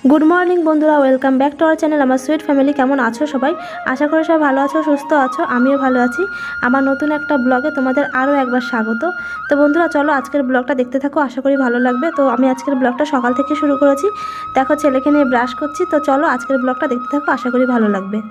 Good morning बंधुरा welcome back to our channel आमार sweet family. केमन आछो सबाई? आशा करी सबाई भालो आछो, सुस्थ आछो। आमिओ भालो आछि। आमार नतुन एकटा ब्लगे तोमादेर आरो एकबार स्वागत। तो बंधुरा चलो आजकेर ब्लगटा देखते थाको, आशा करी भालो लागबे। तो आमी आजकेर ब्लगटा सकाल थेके शुरू करेछि। देखो छेलेके निये ब्राश करछि। तो चलो आजकेर ब्लगटा देखते थाको, आशा करी भालो लागबे।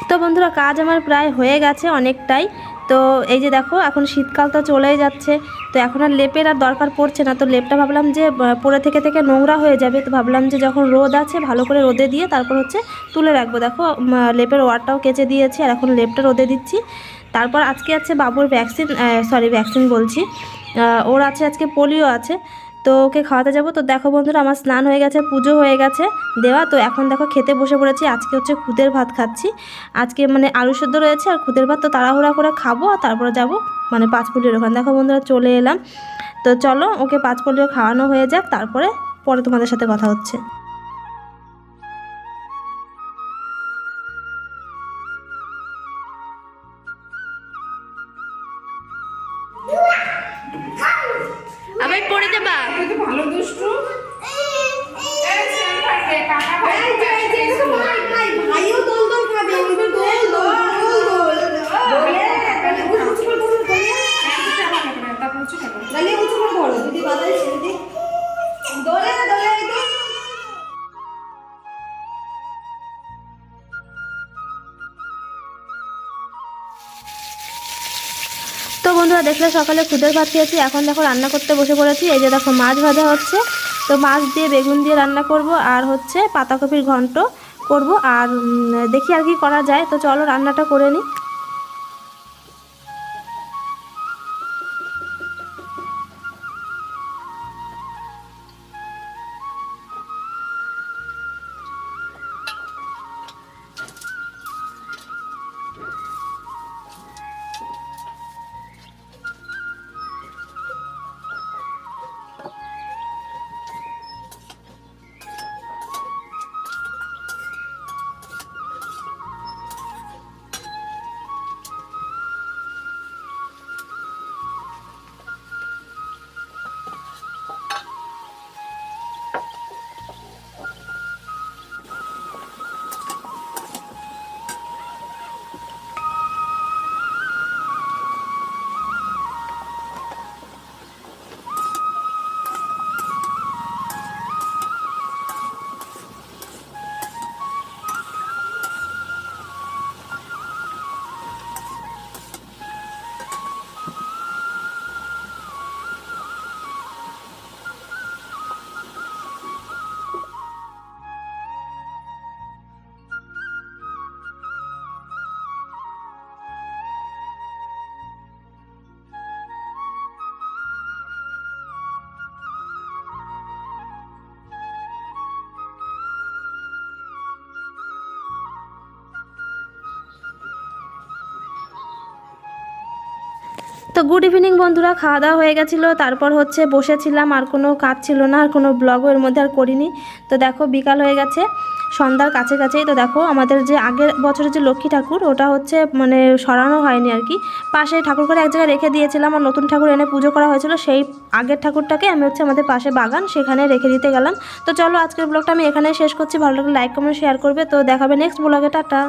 तो बंधुरा काज आमार प्राय हये गेछे अनेकटाई। तो এই যে দেখো এখন শীতকাল তো চলেই যাচ্ছে, তো এখন আর লেপের আর দরকার পড়ছে না। তো লেপটা ভাবলাম যে পরে থেকে থেকে নোংরা হয়ে যাবে, তো ভাবলাম যে যখন রোদ আছে ভালো করে রোদে দিয়ে তারপর হচ্ছে তুলে রাখবো। দেখো লেপের ওয়ারটাও কেচে দিয়েছি আর এখন লেপটা রোদে দিচ্ছি। তারপর আজকে আছে বাবুর ভ্যাকসিন বলছি, ওর আছে আজকে পোলিও আছে, তো ওকে খাওয়াতে যাবো। তো দেখো বন্ধুরা আমার স্নান হয়ে গেছে, পুজো হয়ে গেছে দেওয়া। তো এখন দেখো খেতে বসে পড়েছি। আজকে হচ্ছে খুদের ভাত খাচ্ছি। আজকে মানে আলু সেদ্ধ রয়েছে আর খুদের ভাত, তো তাড়াহুড়া করে খাবো আর তারপরে যাব মানে পাঁচপুলির ওখানে। দেখো বন্ধুরা চলে এলাম। তো চলো ওকে পাঁচপুলিও খাওয়ানো হয়ে যাক, তারপরে তোমাদের সাথে কথা হচ্ছে। আবার পড়ে যাবা ভালো দুষ্টু ভাইও দোল দোল খাবে, ওইটা দোল দোল দোল দোল উঁচু করে ধরো দিদি, বাজারে ছেড়ে দিই দোলে দোলে। তো বন্ধুরা দেখলে সকালে খুদের ভাত খেয়েছি, এখন দেখো রান্না করতে বসে পড়েছি। এই যে দেখো মাছ ভাজা হচ্ছে, তো মাছ দিয়ে বেগুন দিয়ে রান্না করব আর হচ্ছে পাতাকপির ঘন্ট করব। আর দেখি আর কি করা যায়। তো চলো রান্নাটা করে নিই। তো গুড ইভিনিং বন্ধুরা, খাওয়া দাওয়া হয়ে গেছিলো, তারপর হচ্ছে বসেছিলাম, আর কোনো কাজ ছিল না, আর কোনো ব্লগও এর মধ্যে আর করিনি। তো দেখো বিকাল হয়ে গেছে, সন্ধ্যার কাছাকাছি। তো দেখো আমাদের যে আগের বছরের যে লক্ষ্মী ঠাকুর, ওটা হচ্ছে মানে সরানো হয়নি আর কি, পাশে ঠাকুর করে এক জায়গায় রেখে দিয়েছিলাম, আর নতুন ঠাকুর এনে পুজো করা হয়েছিল। সেই আগের ঠাকুরটাকে আমি হচ্ছে আমাদের পাশে বাগান, সেখানে রেখে দিতে গেলাম। তো চলো আজকের ব্লগটা আমি এখানে শেষ করছি। ভালো লাগলে লাইক কমেন্ট শেয়ার করবে। তো দেখাবে নেক্সট ব্লগে, টাটা।